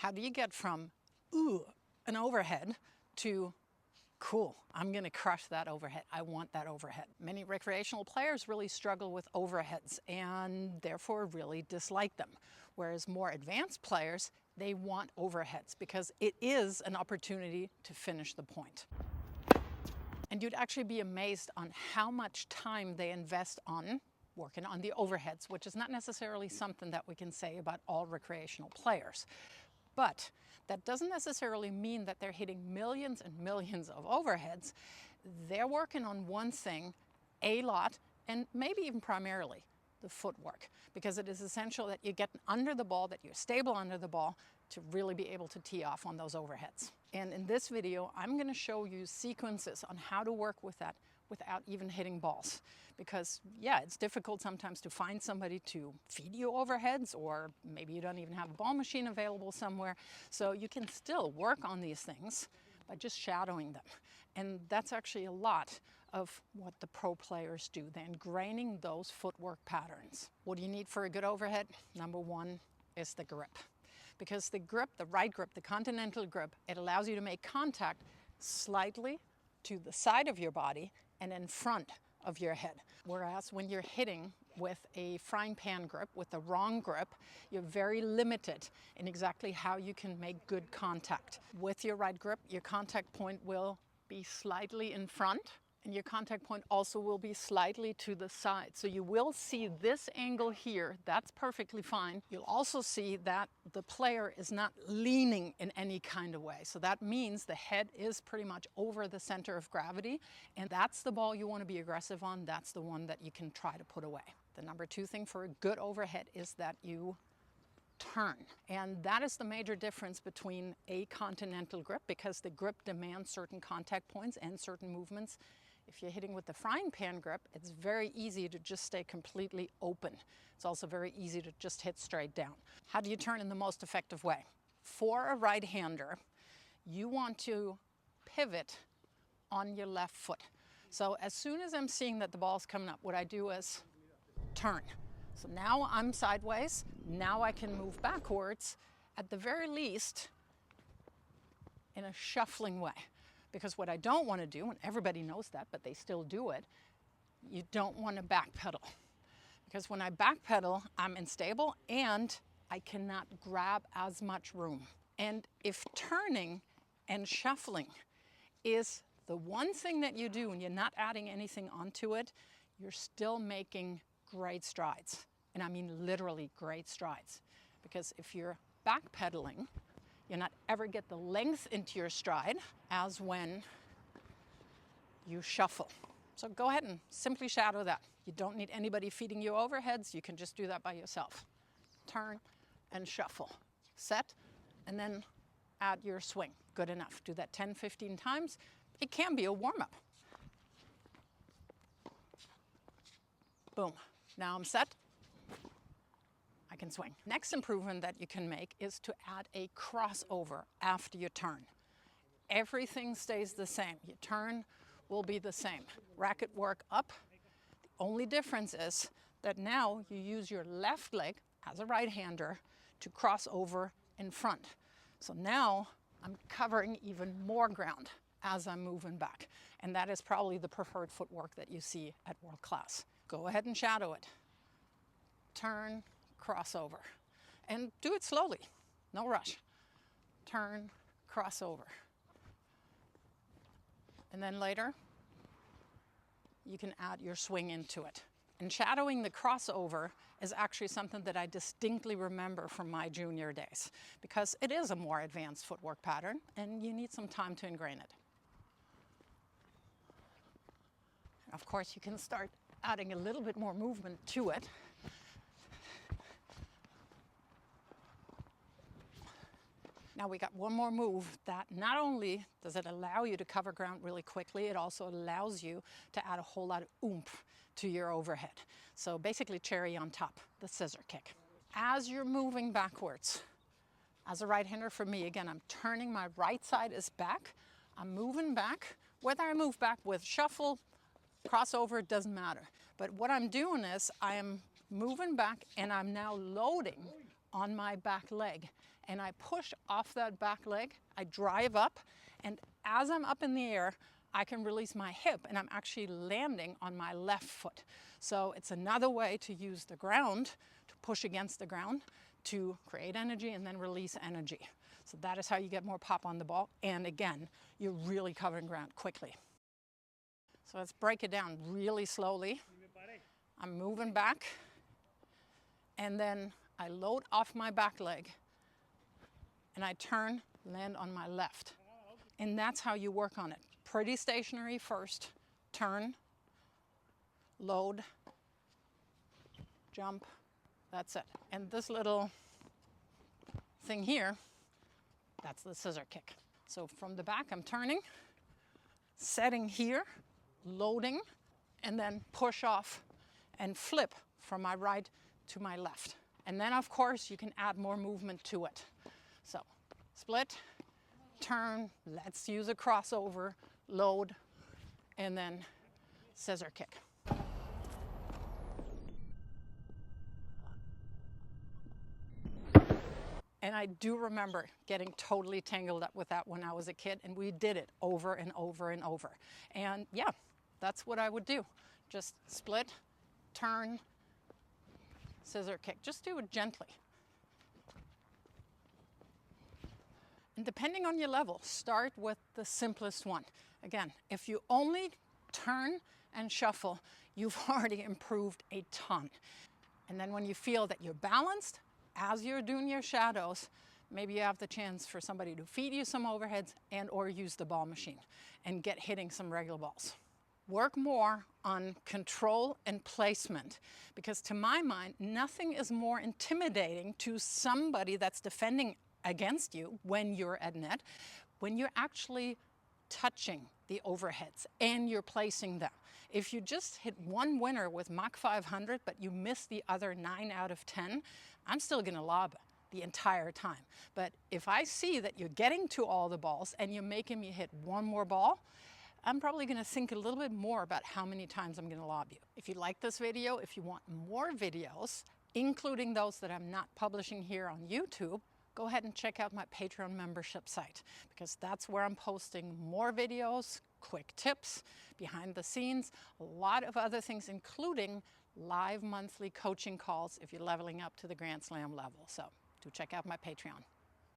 How do you get from, ooh, an overhead to, cool, I'm gonna crush that overhead. I want that overhead. Many recreational players really struggle with overheads and therefore really dislike them. Whereas more advanced players, they want overheads because it is an opportunity to finish the point. And you'd actually be amazed on how much time they invest on working on the overheads, which is not necessarily something that we can say about all recreational players. But that doesn't necessarily mean that they're hitting millions and millions of overheads. They're working on one thing a lot, and maybe even primarily, the footwork, because it is essential that you get under the ball, that you're stable under the ball to really be able to tee off on those overheads. And in this video, I'm going to show you sequences on how to work with that without even hitting balls. Because yeah, it's difficult sometimes to find somebody to feed you overheads, or maybe you don't even have a ball machine available somewhere. So you can still work on these things by just shadowing them. And that's actually a lot of what the pro players do. They're ingraining those footwork patterns. What do you need for a good overhead? Number one is the grip. Because the grip, the right grip, the continental grip, it allows you to make contact slightly to the side of your body and in front of your head. Whereas when you're hitting with a frying pan grip, with the wrong grip, you're very limited in exactly how you can make good contact. With your right grip, your contact point will be slightly in front, and your contact point also will be slightly to the side. So you will see this angle here, that's perfectly fine. You'll also see that the player is not leaning in any kind of way. So that means the head is pretty much over the center of gravity, and that's the ball you want to be aggressive on. That's the one that you can try to put away. The number two thing for a good overhead is that you turn. And that is the major difference between a continental grip, because the grip demands certain contact points and certain movements. If you're hitting with the frying pan grip, it's very easy to just stay completely open. It's also very easy to just hit straight down. How do you turn in the most effective way? For a right-hander, you want to pivot on your left foot. So as soon as I'm seeing that the ball's coming up, what I do is turn. So now I'm sideways. Now I can move backwards, at the very least, in a shuffling way. Because what I don't want to do, and everybody knows that, but they still do it, you don't want to backpedal. Because when I backpedal, I'm unstable and I cannot grab as much room. And if turning and shuffling is the one thing that you do and you're not adding anything onto it, you're still making great strides. And I mean literally great strides. Because if you're backpedaling, you'll not ever get the length into your stride as when you shuffle. So go ahead and simply shadow that. You don't need anybody feeding you overheads. You can just do that by yourself. Turn and shuffle. Set, and then add your swing. Good enough. Do that 10, 15 times. It can be a warm-up. Boom. Now I'm set. I can swing. Next improvement that you can make is to add a crossover after your turn. Everything stays the same. Your turn will be the same. Racket work up. The only difference is that now you use your left leg as a right-hander to cross over in front. So now I'm covering even more ground as I'm moving back. And that is probably the preferred footwork that you see at world class. Go ahead and shadow it. Turn, crossover. And do it slowly, no rush. Turn, crossover. And then later, you can add your swing into it. And shadowing the crossover is actually something that I distinctly remember from my junior days, because it is a more advanced footwork pattern and you need some time to ingrain it. Of course, you can start adding a little bit more movement to it. Now we got one more move that not only does it allow you to cover ground really quickly, it also allows you to add a whole lot of oomph to your overhead. So basically cherry on top, the scissor kick. As you're moving backwards, as a right-hander for me, again, I'm turning, my right side is back. I'm moving back. Whether I move back with shuffle, crossover, it doesn't matter. But what I'm doing is I am moving back and I'm now loading on my back leg. and I push off that back leg, I drive up, and as I'm up in the air, I can release my hip and I'm actually landing on my left foot. So it's another way to use the ground, to push against the ground, to create energy and then release energy. So that is how you get more pop on the ball. And again, you're really covering ground quickly. So let's break it down really slowly. I'm moving back, and then I load off my back leg, and I turn, land on my left. And that's how you work on it. Pretty stationary first, turn, load, jump, that's it. And this little thing here, that's the scissor kick. So from the back, I'm turning, setting here, loading, and then push off and flip from my right to my left. And then of course you can add more movement to it. So split, turn, let's use a crossover, load, and then scissor kick. And I do remember getting totally tangled up with that when I was a kid, and we did it over and over and over. And yeah, that's what I would do. Just split, turn, scissor kick. Just do it gently. And depending on your level, start with the simplest one. Again, if you only turn and shuffle, you've already improved a ton. And then when you feel that you're balanced, as you're doing your shadows, maybe you have the chance for somebody to feed you some overheads and or use the ball machine and get hitting some regular balls. Work more on control and placement, because to my mind, nothing is more intimidating to somebody that's defending against you when you're at net, when you're actually touching the overheads and you're placing them. If you just hit one winner with Mach 500, but you miss the other 9 out of 10, I'm still gonna lob the entire time. But if I see that you're getting to all the balls and you're making me hit one more ball, I'm probably gonna think a little bit more about how many times I'm gonna lob you. If you like this video, if you want more videos, including those that I'm not publishing here on YouTube, go ahead and check out my Patreon membership site, because that's where I'm posting more videos, quick tips, behind the scenes, a lot of other things, including live monthly coaching calls if you're leveling up to the Grand Slam level. So do check out my Patreon.